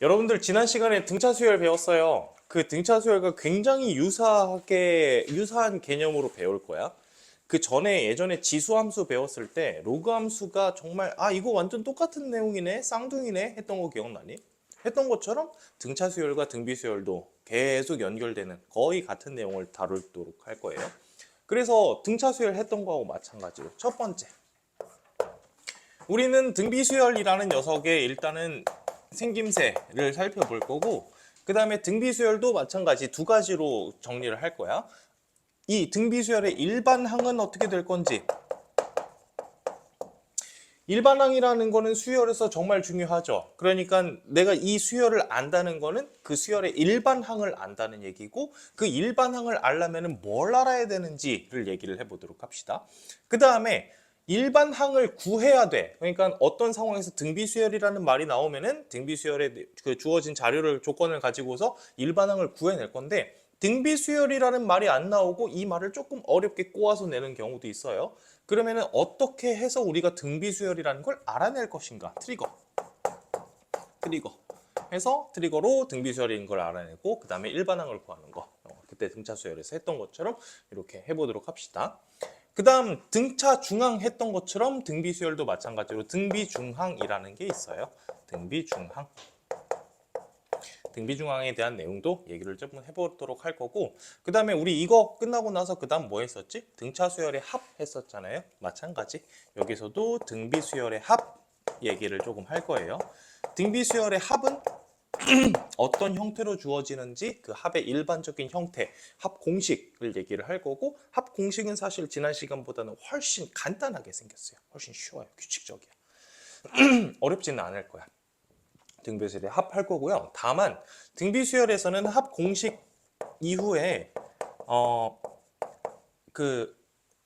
여러분들 지난 시간에 등차 수열 배웠어요. 그 등차 수열과 굉장히 유사한 개념으로 배울 거야. 그 전에 예전에 지수 함수 배웠을 때 로그 함수가 정말 이거 완전 똑같은 내용이네, 쌍둥이네 했던 거 기억나니? 했던 것처럼 등차 수열과 등비 수열도 계속 연결되는 거의 같은 내용을 다루도록 할 거예요. 그래서 등차 수열 했던 거하고 마찬가지로 첫 번째, 우리는 등비 수열이라는 녀석의 일단은 생김새를 살펴볼 거고, 그 다음에 등비 수열도 마찬가지 두 가지로 정리를 할 거야. 이 등비 수열의 일반항은 어떻게 될 건지. 일반항이라는 거는 수열에서 정말 중요하죠. 그러니까 내가 이 수열을 안다는 거는 그 수열의 일반항을 안다는 얘기고, 그 일반항을 알려면 뭘 알아야 되는지를 얘기를 해보도록 합시다. 그 다음에 일반항을 구해야 돼. 그러니까 어떤 상황에서 등비수열이라는 말이 나오면은 등비수열에 그 주어진 자료를 조건을 가지고서 일반항을 구해낼 건데, 등비수열이라는 말이 안 나오고 이 말을 조금 어렵게 꼬아서 내는 경우도 있어요. 그러면은 어떻게 해서 우리가 등비수열이라는 걸 알아낼 것인가? 트리거 해서 트리거로 등비수열인 걸 알아내고, 그 다음에 일반항을 구하는 거, 그때 등차수열에서 했던 것처럼 이렇게 해보도록 합시다. 그 다음 등차 중항 했던 것처럼 등비수열도 마찬가지로 등비중항이라는 게 있어요. 등비중항. 등비중항에 대한 내용도 얘기를 좀 해보도록 할 거고, 그 다음에 우리 이거 끝나고 나서 그 다음 뭐 했었지? 등차수열의 합 했었잖아요. 마찬가지 여기서도 등비수열의 합 얘기를 조금 할 거예요. 등비수열의 합은 어떤 형태로 주어지는지 그 합의 일반적인 형태, 합 공식을 얘기를 할 거고, 합 공식은 사실 지난 시간보다는 훨씬 간단하게 생겼어요. 훨씬 쉬워요. 규칙적이야. 어렵지는 않을 거야. 등비수열에 합할 거고요. 다만 등비수열에서는 합 공식 이후에 그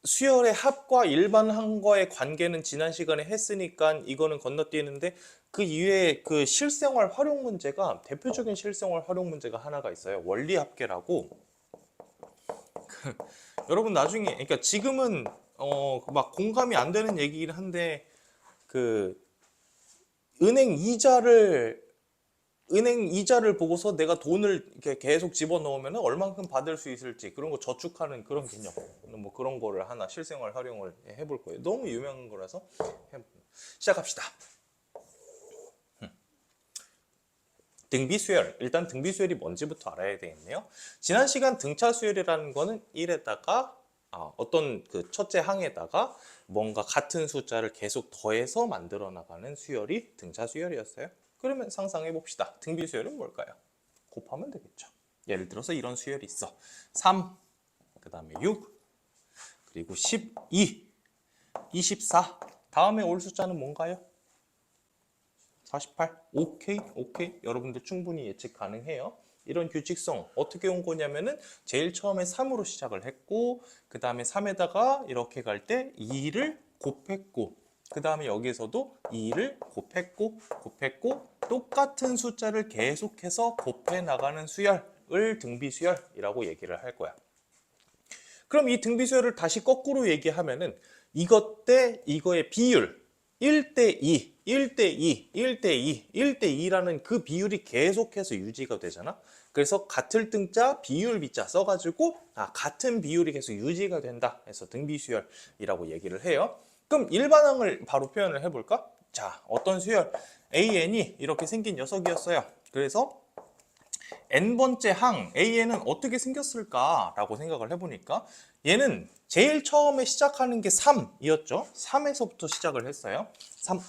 수열의 합과 일반항과의 관계는 지난 시간에 했으니까 이거는 건너뛰는데, 그 이외에 그 실생활 활용 문제가, 대표적인 실생활 활용 문제가 하나가 있어요. 원리합계라고. 여러분 나중에, 그러니까 지금은 막 공감이 안 되는 얘기긴 한데, 그 은행 이자를 보고서 내가 돈을 이렇게 계속 집어넣으면 얼만큼 받을 수 있을지, 그런 거 저축하는 그런 개념, 뭐 그런 거를 하나 실생활 활용을 해볼 거예요. 너무 유명한 거라서 시작합시다. 등비수열, 일단 등비수열이 뭔지부터 알아야 되겠네요. 지난 시간 등차수열이라는 거는 1에다가 어떤 그 첫째 항에다가 뭔가 같은 숫자를 계속 더해서 만들어 나가는 수열이 등차수열이었어요. 그러면 상상해 봅시다. 등비수열은 뭘까요? 곱하면 되겠죠. 예를 들어서 이런 수열이 있어. 3, 그 다음에 6, 그리고 12, 24. 다음에 올 숫자는 뭔가요? 48. 오케이. 여러분들 충분히 예측 가능해요. 이런 규칙성 어떻게 온 거냐면은 제일 처음에 3으로 시작을 했고, 그 다음에 3에다가 이렇게 갈 때 2를 곱했고, 그 다음에 여기서도 2를 곱했고 똑같은 숫자를 계속해서 곱해 나가는 수열을 등비수열이라고 얘기를 할 거야. 그럼 이 등비수열을 다시 거꾸로 얘기하면은 이것 대 이거의 비율 1대2, 1대2, 1대2, 1대2라는 그 비율이 계속해서 유지가 되잖아. 그래서 같을 등자, 비율 비자 써가지고 같은 비율이 계속 유지가 된다 해서 등비수열이라고 얘기를 해요. 그럼 일반항을 바로 표현을 해볼까? 자, 어떤 수열? AN이 이렇게 생긴 녀석이었어요. 그래서 n번째 항 AN은 어떻게 생겼을까라고 생각을 해보니까, 얘는 제일 처음에 시작하는 게 3이었죠. 3에서부터 시작을 했어요. 3.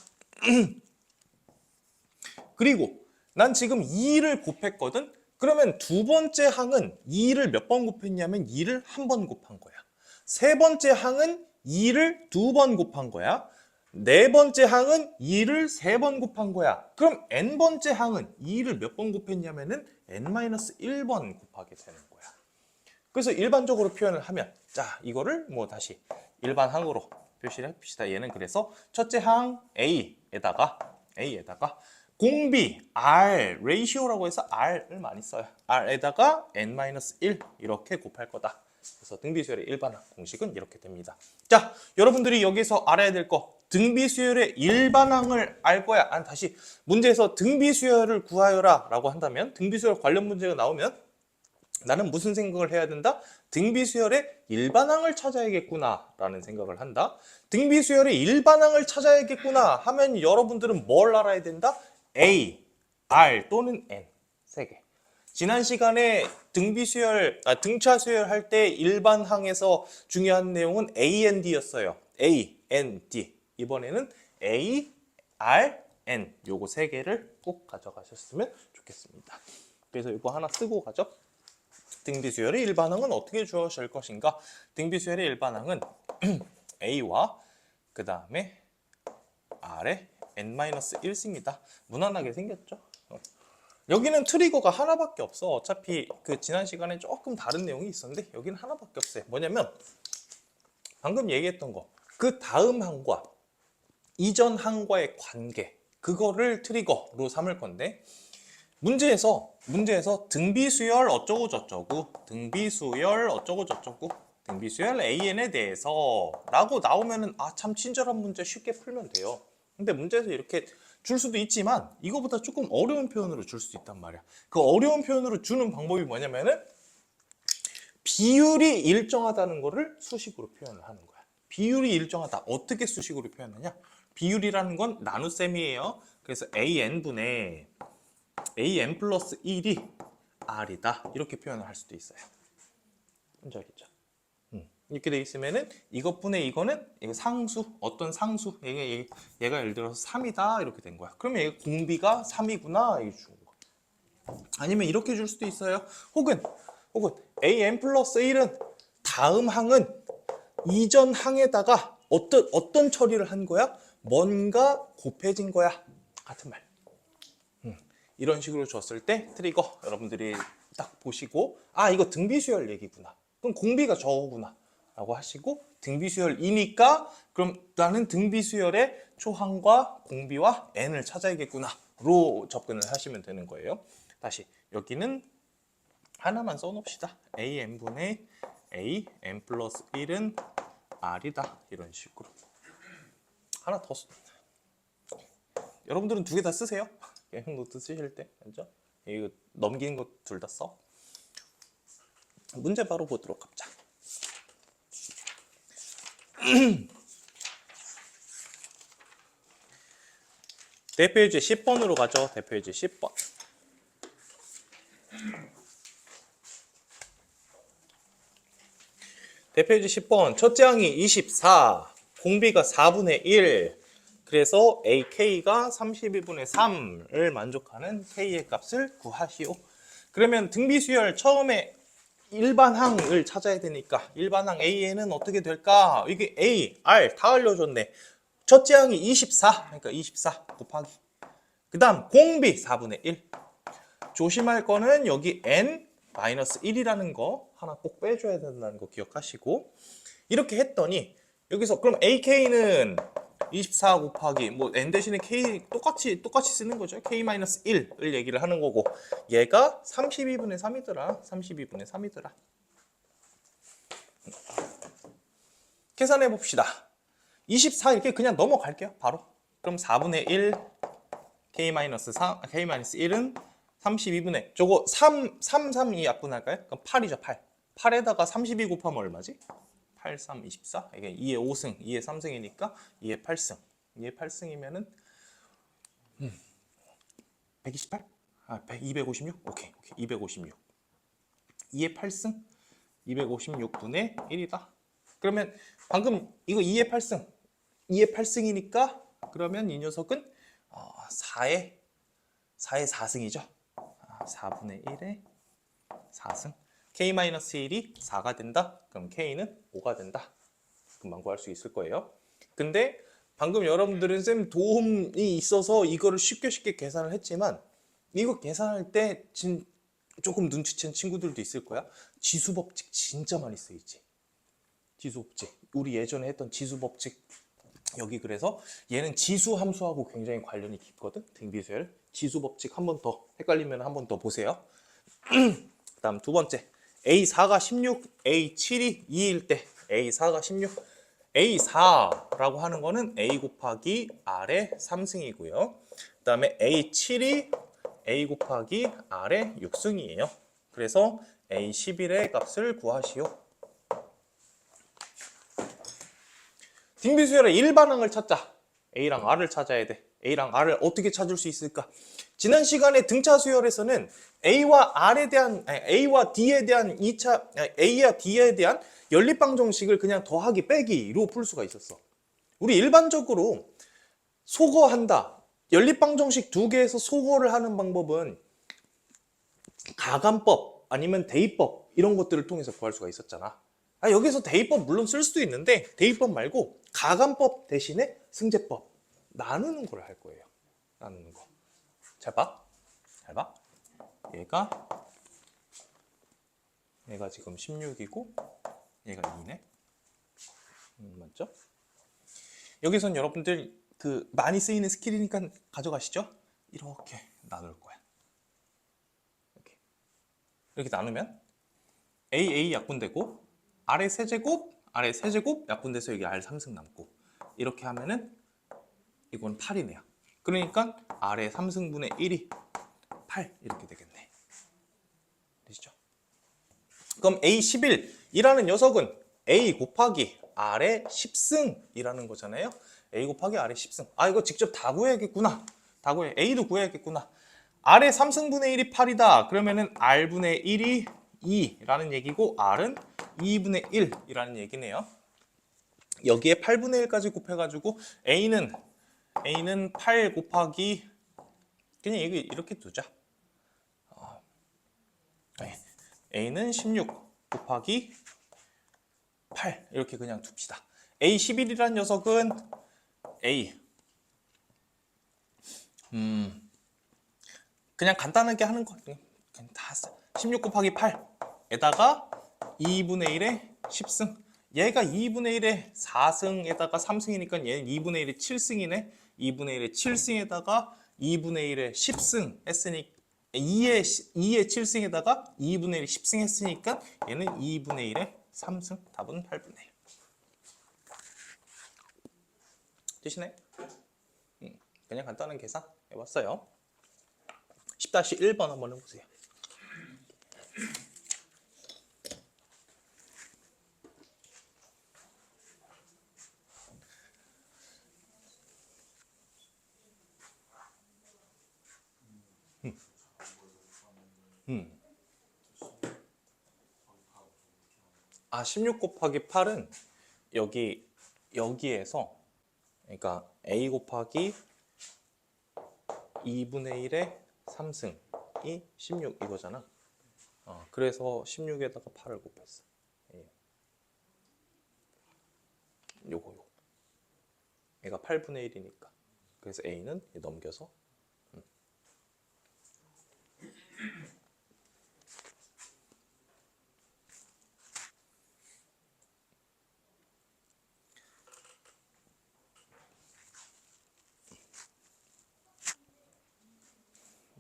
그리고 난 지금 2를 곱했거든. 그러면 두 번째 항은 2를 몇 번 곱했냐면 2를 한 번 곱한 거야. 세 번째 항은 2를 두 번 곱한 거야. 네 번째 항은 2를 세 번 곱한 거야. 그럼 n번째 항은 2를 몇 번 곱했냐면은 n-1번 곱하게 되는 거야. 그래서 일반적으로 표현을 하면, 자, 이거를 뭐 다시 일반항으로 표시를 해봅시다. 얘는 그래서 첫째 항 A에다가 공비 R 레이시오라고 해서 R을 많이 써요. R에다가 n-1 이렇게 곱할 거다. 그래서 등비수열의 일반항 공식은 이렇게 됩니다. 자, 여러분들이 여기서 알아야 될 거, 등비수열의 일반항을 알 거야. 아니, 다시 문제에서 등비수열을 구하여라 라고 한다면, 등비수열 관련 문제가 나오면 나는 무슨 생각을 해야 된다? 등비수열의 일반항을 찾아야겠구나 라는 생각을 한다. 등비수열의 일반항을 찾아야겠구나 하면 여러분들은 뭘 알아야 된다? A, R 또는 N 세 개. 지난 시간에 등차수열 할 때 일반항에서 중요한 내용은 A, N, D였어요. A, N, D. 이번에는 A, R, N 요거 세 개를 꼭 가져가셨으면 좋겠습니다. 그래서 이거 하나 쓰고 가죠. 등비수열의 일반항은 어떻게 주어질 것인가? 등비수열의 일반항은 A와 그 다음에 R의 N-1승이다. 무난하게 생겼죠? 여기는 트리거가 하나밖에 없어. 어차피 그 지난 시간에 조금 다른 내용이 있었는데 여기는 하나밖에 없어요. 뭐냐면 방금 얘기했던 거. 그 다음 항과 이전 항과의 관계. 그거를 트리거로 삼을 건데 문제에서 등비수열 어쩌고 저쩌고 등비수열 어쩌고 저쩌고 등비수열 AN에 대해서 라고 나오면은 아 참 친절한 문제 쉽게 풀면 돼요. 근데 문제에서 이렇게 줄 수도 있지만 이거보다 조금 어려운 표현으로 줄 수도 있단 말이야. 그 어려운 표현으로 주는 방법이 뭐냐면은 비율이 일정하다는 거를 수식으로 표현을 하는 거야. 비율이 일정하다. 어떻게 수식으로 표현하냐? 비율이라는 건 나눗셈이에요. 그래서 AN분의 AN 플러스 1이 R이다. 이렇게 표현을 할 수도 있어요. 뭔지 알겠죠? 이렇게 돼 있으면은 이것분의 이거는 이거 상수, 어떤 상수, 얘가 예를 들어서 3이다 이렇게 된 거야. 그러면 얘가 공비가 3이구나 이게 준 거. 아니면 이렇게 줄 수도 있어요. 혹은 AN 플러스 1은 다음 항은 이전 항에다가 어떤 처리를 한 거야? 뭔가 곱해진 거야. 같은 말. 이런 식으로 줬을 때 트리거 여러분들이 딱 보시고 아 이거 등비수열 얘기구나. 그럼 공비가 저거구나. 라고 하시고 등비수열이니까 그럼 나는 등비수열의 초항과 공비와 n을 찾아야겠구나 로 접근을 하시면 되는 거예요. 다시 여기는 하나만 써놓읍시다. AN분의 AN 플러스 1은 R이다. 이런 식으로 하나 더 여러분들은 두 개 다 쓰세요. 계획 노트 쓰실 때 알죠? 이거 넘기는 거 둘 다 써. 문제 바로 보도록 합시다. 대표일지 10번으로 가죠. 대표일지 10번. 대표일지 10번. 첫째 항이 24, 공비가 4분의 1. 그래서 AK가 32분의 3을 만족하는 K의 값을 구하시오. 그러면 등비수열 처음에 일반항을 찾아야 되니까 일반항 AN은 어떻게 될까? 이게 A, R 다 알려줬네. 첫째 항이 24, 그러니까 24 곱하기. 그 다음 공비 4분의 1. 조심할 거는 여기 N-1이라는 거 하나 꼭 빼줘야 된다는 거 기억하시고 이렇게 했더니 여기서 그럼 AK는 24 곱하기 뭐 N 대신에 K 똑같이 쓰는 거죠. K-1을 얘기를 하는 거고 얘가 32분의 3이더라. 32분의 3이더라. 계산해 봅시다. 24 이렇게 그냥 넘어갈게요. 바로. 그럼 4분의 1 K-1은 32분의 저거 3 이 약분할까요? 그럼 8이죠. 8. 8에다가 32 곱하면 얼마지? 8, 3, 24. 이게 2의 5승, 2의 3승이니까 2의 8승. 2의 8승이면은 128? 256? 오케이. 256. 2의 8승? 256분의 1이다. 그러면 방금 이거 2의 8승. 2의 8승이니까 그러면 이 녀석은 4의 4승이죠. 4분의 1의 4승. K-1이 4가 된다. 그럼 K는 5가 된다. 금방 구할 수 있을 거예요. 근데 방금 여러분들은 쌤 도움이 있어서 이거를 쉽게 계산을 했지만 이거 계산할 때 조금 눈치챈 친구들도 있을 거야. 지수법칙 진짜 많이 쓰이지. 지수법칙. 우리 예전에 했던 지수법칙. 여기 그래서 얘는 지수 함수하고 굉장히 관련이 깊거든. 등비수열. 지수법칙 한 번 더 헷갈리면 한 번 더 보세요. 그 다음 두 번째. A4가 16, A7이 2일 때 A4가 16, A4라고 하는 거는 A 곱하기 R의 3승이고요. 그 다음에 A7이 A 곱하기 R의 6승이에요. 그래서 A11의 값을 구하시오. 등비수열의 일반항을 찾자. A랑 R을 찾아야 돼. A랑 R을 어떻게 찾을 수 있을까? 지난 시간에 등차 수열에서는 A와 D에 대한 A와 D에 대한 연립방정식을 그냥 더하기 빼기로 풀 수가 있었어. 우리 일반적으로 소거한다. 연립방정식 두 개에서 소거를 하는 방법은 가감법 아니면 대입법 이런 것들을 통해서 구할 수가 있었잖아. 여기서 대입법 물론 쓸 수도 있는데 대입법 말고 가감법 대신에 승제법 나누는 걸 할 거예요. 나누는 거. 잘 봐. 잘 봐. 얘가 지금 16이고 얘가 2네. 맞죠? 여기선 여러분들 많이 쓰이는 스킬이니까 가져가시죠. 이렇게 나눌 거야. 이렇게 나누면 A 약분되고 R의 세제곱 약분돼서 여기 R 3승 남고 이렇게 하면은 이건 8이네요. 그러니까 R의 3승분의 1이 8 이렇게 되겠네. 되시죠? 그럼 A11이라는 녀석은 A 곱하기 R의 10승이라는 거잖아요. A 곱하기 R의 10승. 이거 직접 다 구해야겠구나. 다 구해. A도 구해야겠구나. R의 3승분의 1이 8이다. 그러면은 R분의 1이 2라는 얘기고 R은 2분의 1이라는 얘기네요. 여기에 8분의 1까지 곱해가지고 A는 8 곱하기 그냥 이렇게 두자. A는 16 곱하기 8 이렇게 그냥 둡시다. A11이라는 녀석은 그냥 간단하게 하는 거 그냥 다 써. 16 곱하기 8에다가 2분의 1의 10승. 얘가 2분의 1의 4승에다가 3승이니까 얘는 2분의 1의 7승이네. 2분의 1의 7승에다가 2분의 1의 10승 했으니 2의 7승에다가 2분의 1의 10승 했으니까 얘는 2분의 1의 3승. 답은 8분의 1. 되시네? 그냥 간단한 계산 해봤어요. 10-1번 한번 해보세요. 아, 16 곱하기 8은 여기에서 그러니까 A 곱하기 2분의 1의 3승이 16 이거잖아. 그래서 16에다가 8을 곱했어. 요거. 얘가 8분의 1이니까. 그래서 A는 넘겨서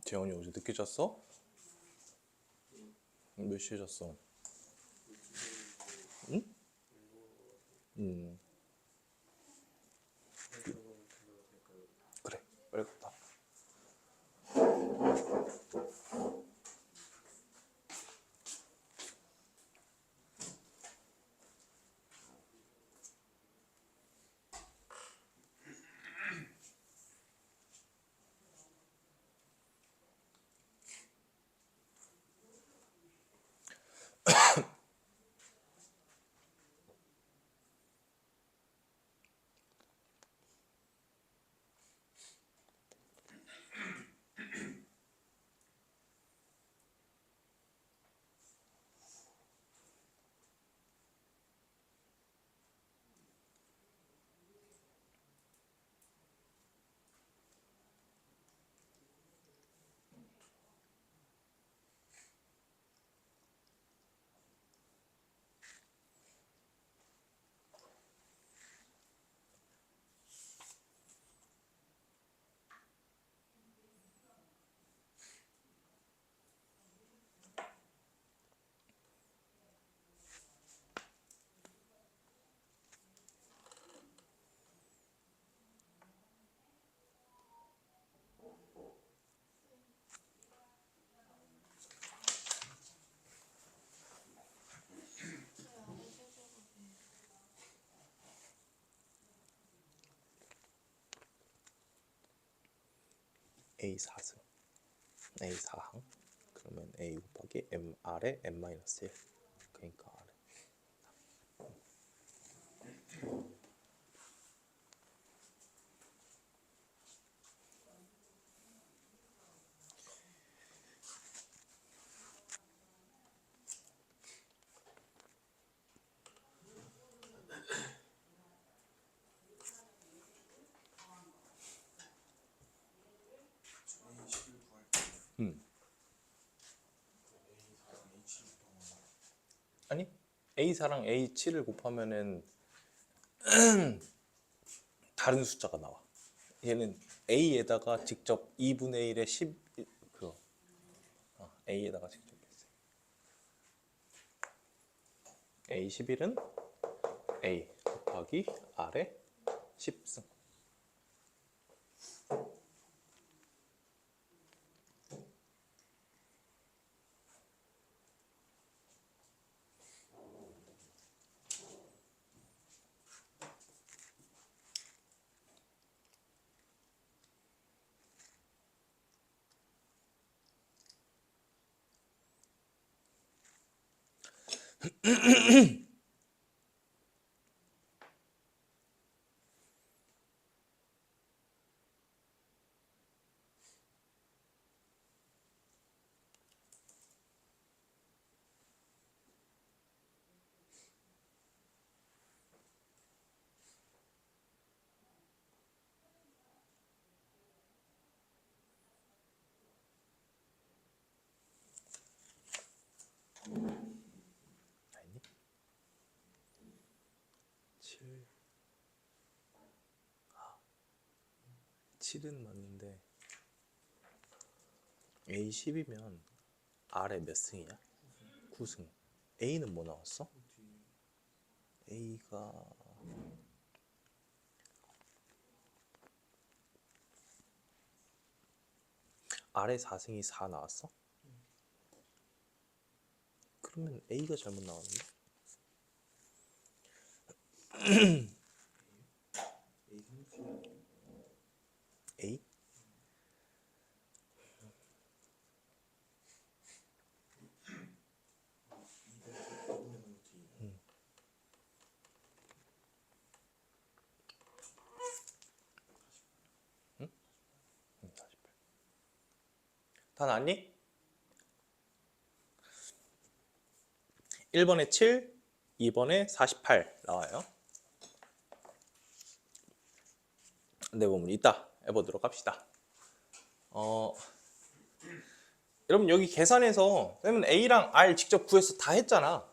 재원이 어제 늦게 잤어? 몇 시에 잤어? 응? 그래, 빨리 갔다. A 4승, A 4항. 그러면 A 곱하기 M R에 M-1. 그러니까 R. 아니 A4랑 A7을 곱하면은 다른 숫자가 나와. 얘는 A에다가 직접 2분의 1에 10 그거 A에다가 직접 했어요. A11은 A 곱하기 R에 10승. 아니 7 7은 맞는데 A10이면 R에 몇 승이야? 9승. A는 뭐 나왔어? A가 R에 4승이 4 나왔어? 그러면 A가 잘못 나왔는데? A? 응? 48. 다 나왔니? 1번에 7, 2번에 48 나와요. 내보면 이따 해보도록 합시다. 여러분 여기 계산해서 그러면 A랑 R 직접 구해서 다 했잖아.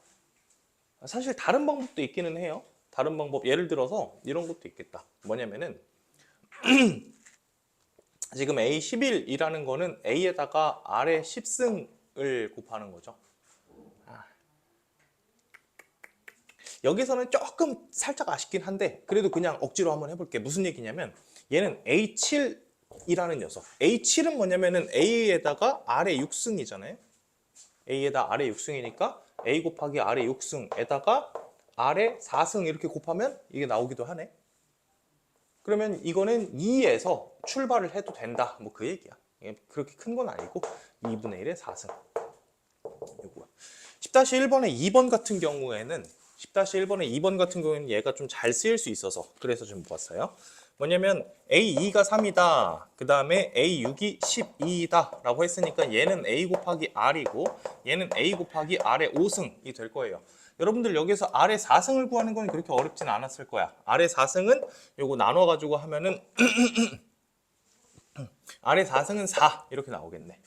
사실 다른 방법도 있기는 해요. 다른 방법 예를 들어서 이런 것도 있겠다. 뭐냐면은 지금 A11이라는 거는 A에다가 R의 10승을 곱하는 거죠. 여기서는 조금 살짝 아쉽긴 한데 그래도 그냥 억지로 한번 해볼게. 무슨 얘기냐면 얘는 A7이라는 녀석. A7은 뭐냐면은 A에다가 R의 6승이잖아요. A에다 R의 6승이니까 A 곱하기 R의 6승에다가 R의 4승 이렇게 곱하면 이게 나오기도 하네. 그러면 이거는 2에서 출발을 해도 된다. 뭐 그 얘기야. 그렇게 큰 건 아니고 2분의 1의 4승. 요거야. 10-1번의 2번 같은 경우에는 10-1번의 2번 같은 경우에는 얘가 좀 잘 쓰일 수 있어서 그래서 좀 봤어요. 뭐냐면 A2가 3이다. 그 다음에 A6이 12이다. 라고 했으니까 얘는 A 곱하기 R이고 얘는 A 곱하기 R의 5승이 될 거예요. 여러분들 여기서 R의 4승을 구하는 건 그렇게 어렵진 않았을 거야. R의 4승은 요거 나눠가지고 하면은 R의 4승은 4 이렇게 나오겠네.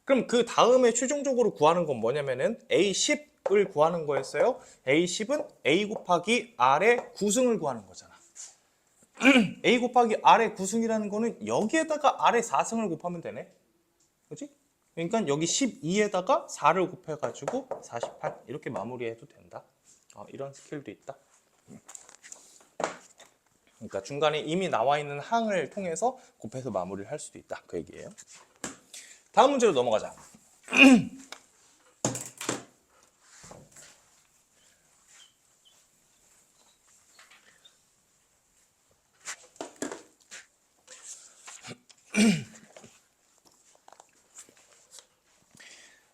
그럼 그 다음에 최종적으로 구하는 건 뭐냐면은 A10을 구하는 거였어요. A10은 A 곱하기 R의 9승을 구하는 거잖아. A 곱하기 R의 9승이라는 거는 여기에다가 R의 4승을 곱하면 되네. 그렇지? 그러니까 여기 12에다가 4를 곱해가지고 48 이렇게 마무리해도 된다. 이런 스킬도 있다. 그러니까 중간에 이미 나와 있는 항을 통해서 곱해서 마무리를 할 수도 있다. 그 얘기예요. 다음 문제로 넘어가자.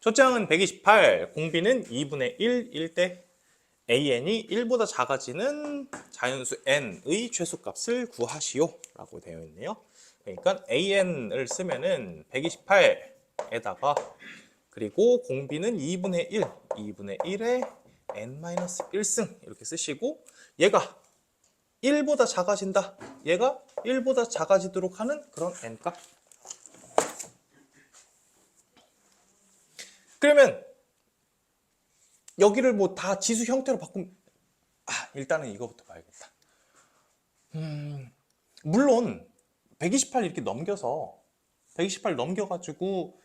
초장은 128, 공비는 2분의 1일 때 an이 1보다 작아지는 자연수 n의 최소값을 구하시오 라고 되어 있네요. 그러니까 an을 쓰면은 128에다가 그리고 공비는 2분의 1, 2분의 1에 n-1승 이렇게 쓰시고 얘가 1보다 작아진다. 얘가 1보다 작아지도록 하는 그런 n값. 그러면 여기를 뭐 다 지수 형태로 바꾸면 일단은 이거부터 봐야겠다. 물론 128 이렇게 넘겨서 128 넘겨가지고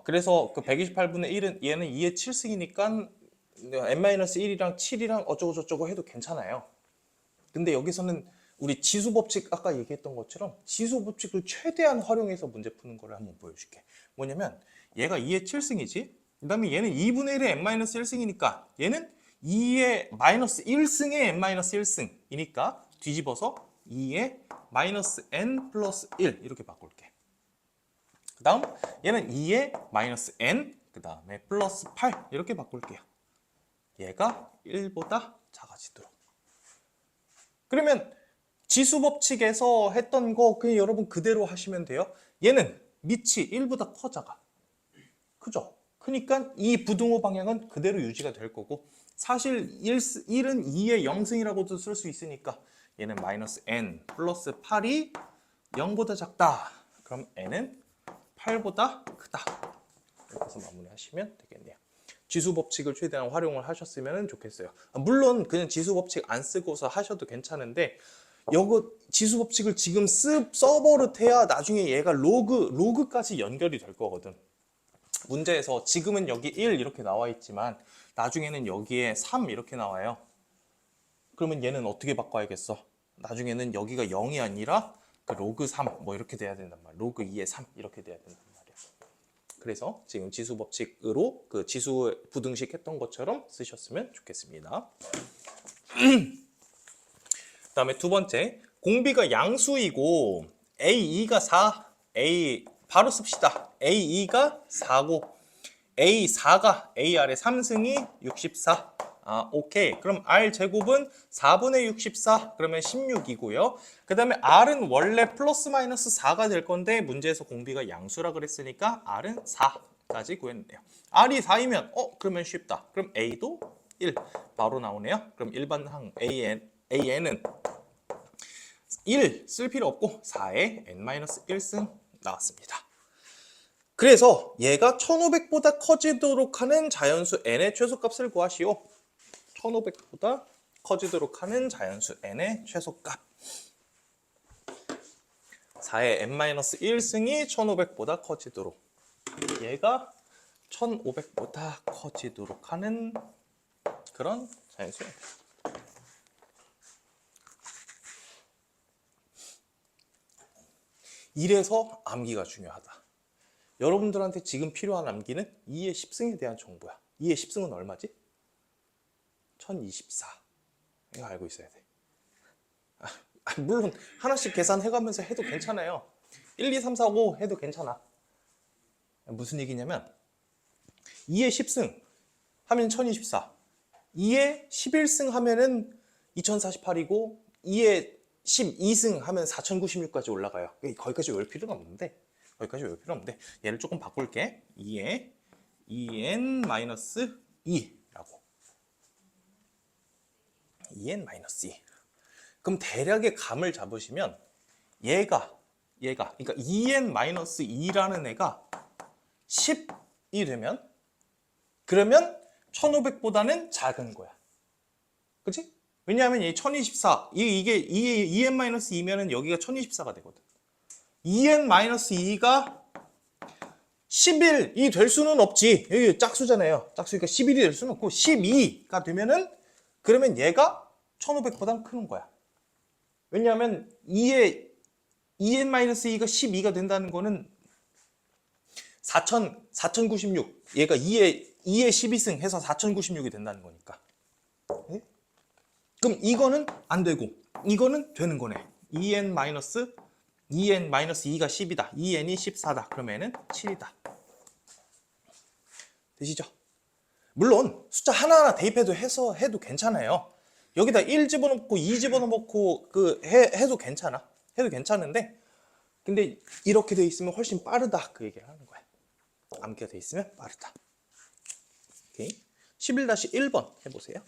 그래서 그 128분의 1은 얘는 2의 7승이니까 n-1이랑 7이랑 어쩌고저쩌고 해도 괜찮아요. 근데 여기서는 우리 지수 법칙 아까 얘기했던 것처럼 지수 법칙을 최대한 활용해서 문제 푸는 거를 한번 보여줄게. 뭐냐면 얘가 2의 7승이지. 그 다음에 얘는 2분의 1의 n-1승이니까 얘는 2의 마이너스 1승의 n-1승이니까 뒤집어서 2의 마이너스 n 플러스 1 이렇게 바꿀게. 그 다음 얘는 2의 마이너스 n 그 다음에 플러스 8 이렇게 바꿀게요. 얘가 1보다 작아지도록. 그러면 지수 법칙에서 했던 거 그냥 여러분 그대로 하시면 돼요. 얘는 밑이 1보다 커 작아. 그죠? 그러니까 이 부등호 방향은 그대로 유지가 될 거고 사실 1은 2의 0승이라고도 쓸 수 있으니까 얘는 마이너스 n 플러스 8이 0보다 작다. 그럼 n은 8보다 크다. 이렇게 해서 마무리하시면 되겠네요. 지수 법칙을 최대한 활용을 하셨으면 좋겠어요. 물론 그냥 지수 법칙 안 쓰고서 하셔도 괜찮은데 이거 지수 법칙을 지금 써버릇해야 나중에 얘가 로그까지 연결이 될 거거든. 문제에서 지금은 여기 1 이렇게 나와 있지만 나중에는 여기에 3 이렇게 나와요. 그러면 얘는 어떻게 바꿔야겠어? 나중에는 여기가 0이 아니라 그 로그 3 뭐 이렇게 돼야 된단 말이야. 로그 2의 3 이렇게 돼야 된단 말이야. 그래서 지금 지수 법칙으로 그 지수 부등식 했던 것처럼 쓰셨으면 좋겠습니다. 그 다음에 두 번째, 공비가 양수이고 A2가 4, A 바로 씁시다. A2가 4고 A4가 AR의 3승이 64. 오케이. 그럼 R 제곱은 4분의 64 그러면 16이고요. 그 다음에 R은 원래 플러스 마이너스 4가 될 건데 문제에서 공비가 양수라 그랬으니까 R은 4까지 구했네요. R이 4이면 그러면 쉽다. 그럼 A도 1 바로 나오네요. 그럼 일반항 AN은 1 쓸 필요 없고 4에 n-1승 나왔습니다. 그래서 얘가 1500보다 커지도록 하는 자연수 n의 최소값을 구하시오. 1500보다 커지도록 하는 자연수 n의 최소값. 4의 n-1승이 1500보다 커지도록. 얘가 1500보다 커지도록 하는 그런 자연수입니다. 이래서 암기가 중요하다. 여러분들한테 지금 필요한 암기는 2의 10승에 대한 정보야. 2의 10승은 얼마지? 1024. 이거 알고 있어야 돼. 물론 하나씩 계산해가면서 해도 괜찮아요. 1, 2, 3, 4, 5 해도 괜찮아. 무슨 얘기냐면 2의 10승 하면 1024. 2의 11승 하면은 2048이고 2의 12승 하면 4096까지 올라가요. 거기까지 외울 필요는 없는데 얘를 조금 바꿀게. 2에 2n-2라고 2n-2. 그럼 대략의 감을 잡으시면 얘가 그러니까 2n-2라는 애가 10이 되면 그러면 1500보다는 작은 거야. 그치? 왜냐하면 이 1024 이게 2n-2면은 여기가 1024가 되거든. 2n-2가 11이 될 수는 없지. 여기 짝수잖아요. 짝수니까 11이 될 수는 없고 12가 되면은 그러면 얘가 1500보다 크는 거야. 왜냐하면 2n-2가 12가 된다는 거는 4096 얘가 2에 12승 해서 4096이 된다는 거니까. 네? 그럼 이거는 안 되고 이거는 되는 거네. 2n-2가 10이다. 2n이 14다. 그러면은 7이다. 되시죠? 물론 숫자 하나하나 대입해도 해도 괜찮아요. 여기다 1 집어넣고 2 집어넣고 해도 괜찮아. 해도 괜찮은데 근데 이렇게 돼 있으면 훨씬 빠르다 그 얘기를 하는 거야. 암기가 돼 있으면 빠르다. 오케이. 11-1번 해보세요.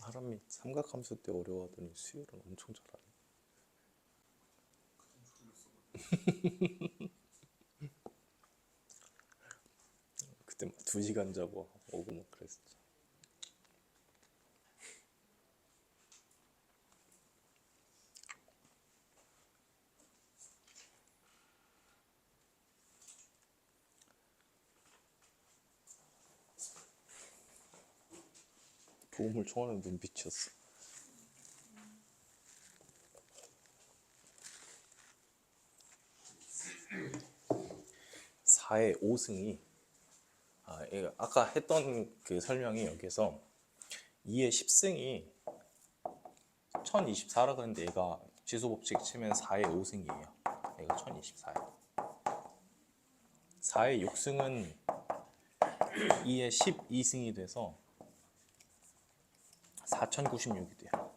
사람이 삼각함수 때 어려워하더니 수열은 엄청 잘하네. 그때 막 2시간 자고 오고 막 그랬었죠. 도움을 청하는 눈빛이었어. 4의 5승이 아까 했던 그 설명이 여기서 2의 10승이 1024라 그랬는데 얘가 지수법칙 치면 4의 5승이에요. 얘가 1024예요. 4의 6승은 2의 12승이 돼서 4096이 돼요.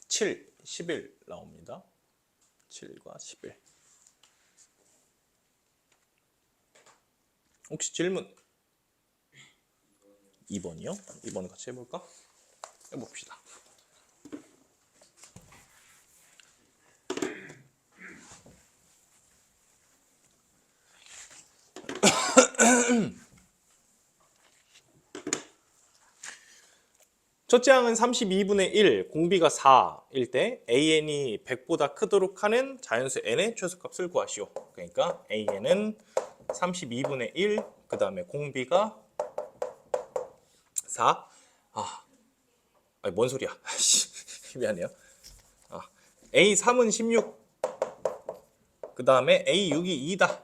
(7) 11 나옵니다. 7과 11. 혹시 질문? 2번이요? 2번 같이 해볼까? 해봅시다. 첫째 항은 32분의 1, 공비가 4일 때 an이 100보다 크도록 하는 자연수 n의 최소값을 구하시오. 그러니까 an은 32분의 1, 그 다음에 공비가 4. 아니, 뭔 소리야. 미안해요. A3은 16, 그 다음에 A6이 2다.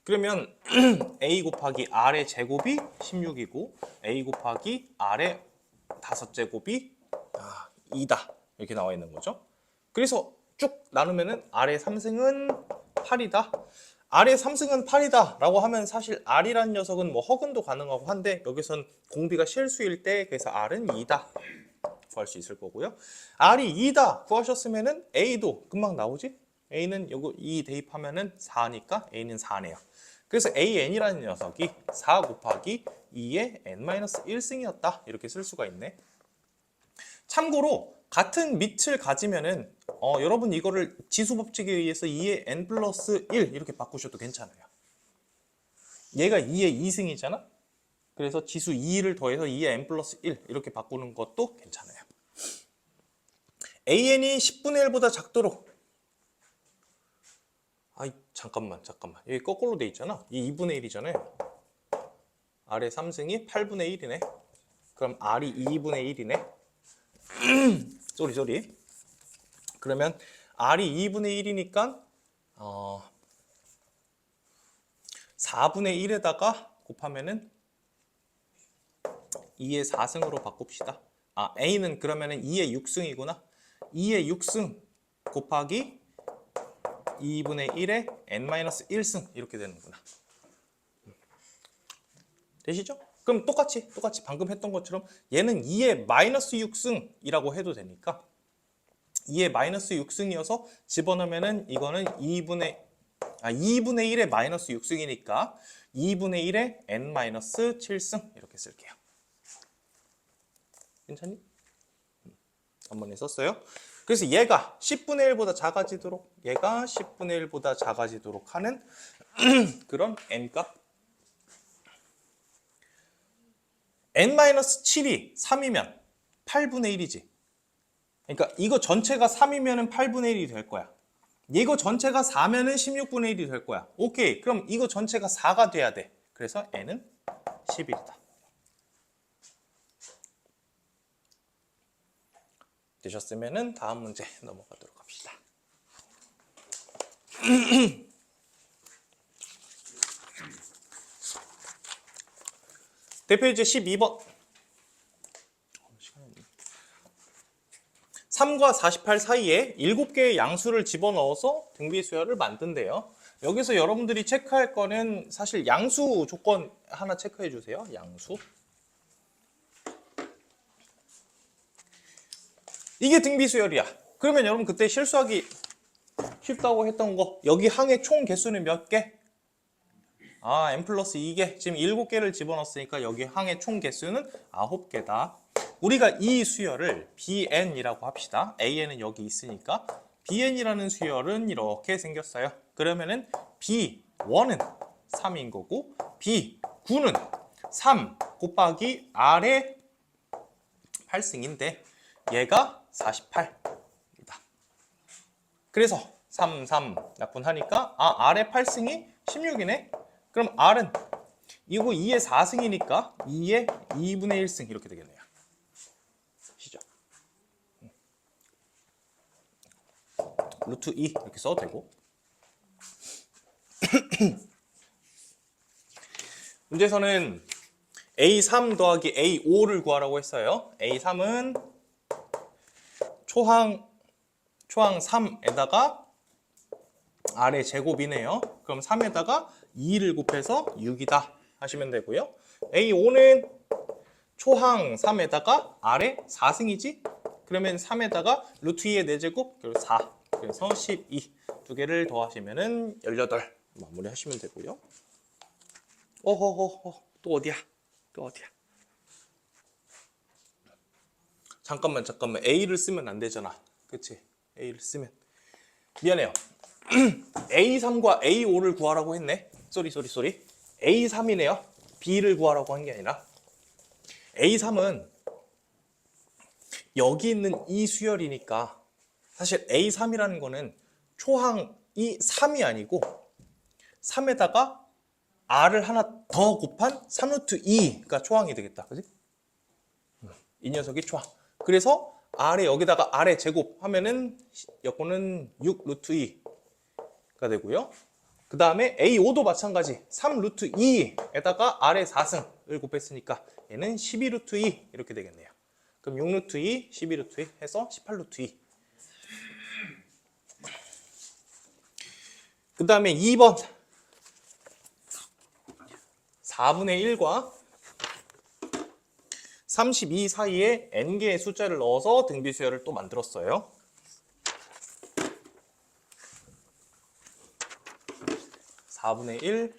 그러면 A 곱하기 R의 제곱이 16이고 A 곱하기 R의 5제곱이 2다. 이렇게 나와 있는 거죠. 그래서 쭉 나누면은 R의 3승은 8이다. R의 3승은 8이다 라고 하면 사실 R이라는 녀석은 뭐 허근도 가능하고 한데 여기선 공비가 실수일 때 그래서 R은 2다 구할 수 있을 거고요. R이 2다 구하셨으면은 A도 금방 나오지? A는 요거 2 대입하면은 4니까 A는 4네요. 그래서 AN이라는 녀석이 4 곱하기 2의 n-1승이었다. 이렇게 쓸 수가 있네. 참고로 같은 밑을 가지면은 여러분 이거를 지수법칙에 의해서 2의 n 플러스 1 이렇게 바꾸셔도 괜찮아요. 얘가 2의 2승이잖아. 그래서 지수 2를 더해서 2의 n 플러스 1 이렇게 바꾸는 것도 괜찮아요. AN이 10분의 1보다 작도록 잠깐만 여기 거꾸로 돼 있잖아. 이 2분의 1이잖아요. R의 3승이 8분의 1이네. 그럼 R이 2분의 1이네. 쏘리. 그러면 R이 2분의 1이니까 4분의 1에다가 곱하면은 2의 4승으로 바꿉시다. A는 그러면은 2의 6승이구나. 2의 6승 곱하기 2분의 1의 n-1승 이렇게 되는구나. 되시죠? 그럼 똑같이 방금 했던 것처럼 얘는 2의 마이너스 6승이라고 해도 되니까 2의 마이너스 6승이어서 집어넣으면은 이거는 2분의 1의 마이너스 6승이니까 2분의 1의 n-7승 이렇게 쓸게요. 괜찮니? 한 번에 썼어요. 그래서 얘가 10분의 1보다 작아지도록 하는 그런 n값. n-7이 3이면 8분의 1이지. 그러니까 이거 전체가 3이면 8분의 1이 될 거야. 이거 전체가 4면은 16분의 1이 될 거야. 오케이. 그럼 이거 전체가 4가 돼야 돼. 그래서 n은 11이다. 되셨으면은 다음 문제 넘어가도록 합시다. 대표이제 12번. 3과 48 사이에 7개의 양수를 집어넣어서 등비수열을 만든대요. 여기서 여러분들이 체크할 거는 사실 양수 조건 하나 체크해 주세요. 양수. 이게 등비수열이야. 그러면 여러분 그때 실수하기 쉽다고 했던 거 여기 항의 총 개수는 몇 개? n 플러스 2개. 지금 7개를 집어넣었으니까 여기 항의 총 개수는 9개다. 우리가 이 수열을 bn이라고 합시다. an은 여기 있으니까 bn이라는 수열은 이렇게 생겼어요. 그러면은 b1은 3인 거고 b9는 3 곱하기 r의 8승인데 얘가 48이다. 그래서 3, 3 약분하니까 r의 8승이 16이네. 그럼 r은 이거 2의 4승이니까 2의 2분의 1승 이렇게 되겠네요. 시죠. 루트 2 이렇게 써도 되고. 문제에서는 A3 더하기 A5를 구하라고 했어요. A3은 초항 3에다가 R의 제곱이네요. 그럼 3에다가 2를 곱해서 6이다 하시면 되고요. A5는 초항 3에다가 R의 4승이지? 그러면 3에다가 루트 2의 4제곱 그리고 4 그래서 12 두 개를 더하시면은 18 마무리 하시면 되고요. 또 어디야? 잠깐만 A를 쓰면 안 되잖아. 그치? A를 쓰면 미안해요. A3과 A5를 구하라고 했네. 쏘리. A3이네요. B를 구하라고 한 게 아니라 A3은 여기 있는 이 수열이니까 사실 A3이라는 거는 초항이 3이 아니고 3에다가 R을 하나 더 곱한 3루트 2가 초항이 되겠다. 그지? 이 녀석이 초항. 그래서 R에 여기다가 R의 제곱 하면은 요거는 6 루트 2가 되고요. 그 다음에 A5도 마찬가지 3 루트 2에다가 R의 4승을 곱했으니까 얘는 12 루트 2 이렇게 되겠네요. 그럼 6 루트 2, 12 루트 2 해서 18 루트 2. 그 다음에 2번 4분의 1과 32 사이에 n개의 숫자를 넣어서 등비수열을 또 만들었어요. (4분의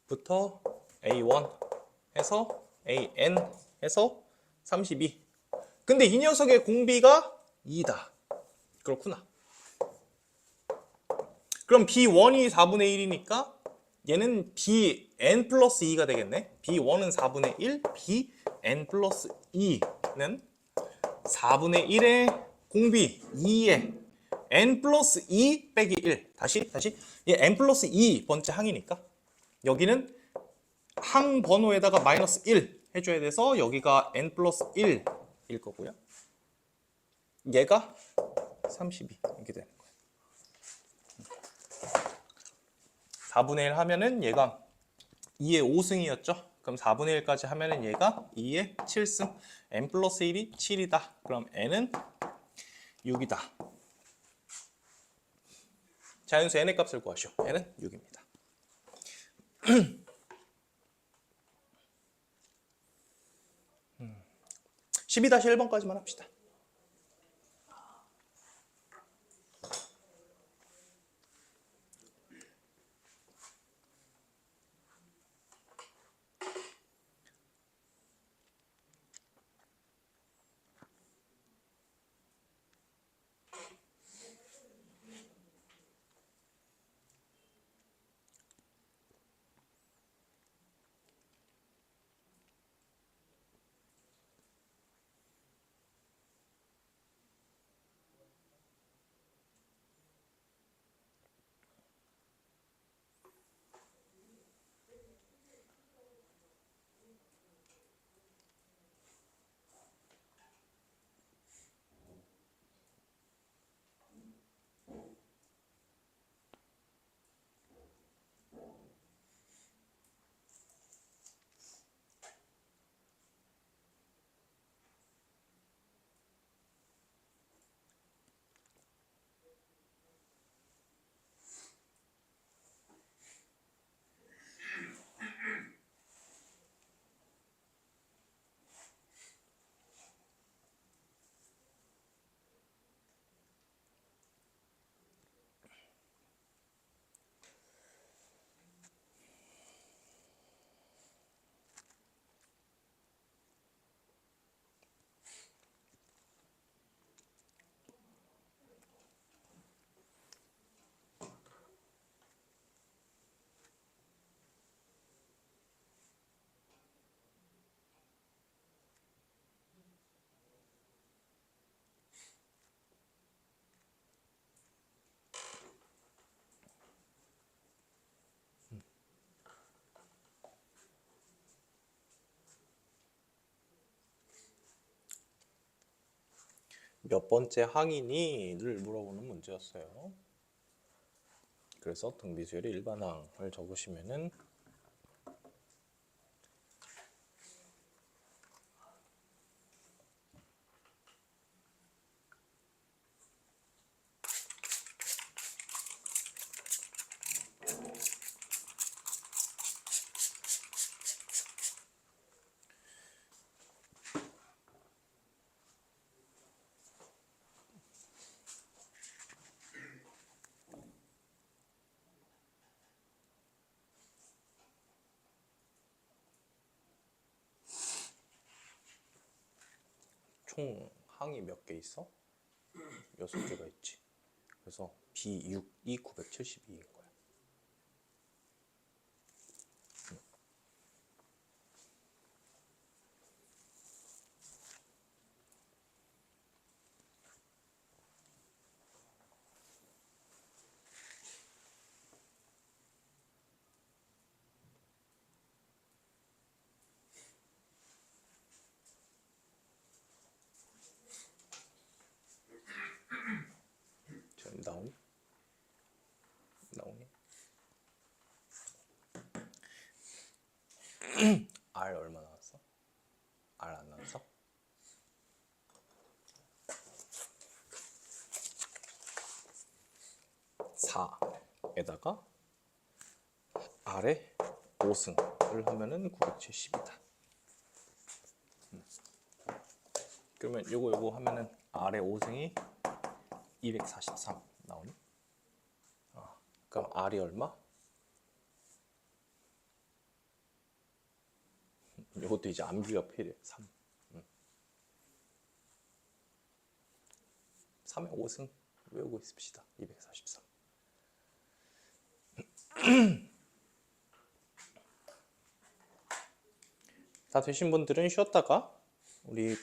1부터 a1 해서 an 해서 32. 근데 이 녀석의 공비가 2다. 그렇구나. 그럼 b1이 4분의 1이니까 얘는 bn 플러스 2가 되겠네. b1은 4분의 1, bn 플러스 2는 4분의 1의 공비 2에 n 플러스 2 빼기 1. 다시. 얘 n 플러스 2 번째 항이니까 여기는 항 번호에다가 마이너스 1 해줘야 돼서 여기가 n 플러스 1일 거고요. 얘가 32 이렇게 되는 거예요. 4분의 1 하면은 얘가 2의 5승이었죠. 그럼 4분의 1까지 하면은 얘가 2의 7승. n 플러스 1이 7이다. 그럼 n은 6이다. 자연수 n의 값을 구하시오. n은 6입니다. 12-1번까지만 합시다. 몇 번째 항이니?를 물어보는 문제였어요. 그래서 등비수열의 일반항을 적으시면은 총 항이 몇 개 있어? 6개가 있지. 그래서 B6이 972인 거야. 4에다가 아래 5승을 하면은 970이다. 그러면 요거 하면은 아래 5승이 243 나오니? 그럼 R이 얼마? 이것도 이제 암기가 필요해. 3. 3의 5승 외우고 있읍시다. 243. 다 되신 분들은 쉬었다가 우리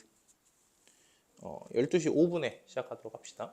12시 5분에 시작하도록 합시다.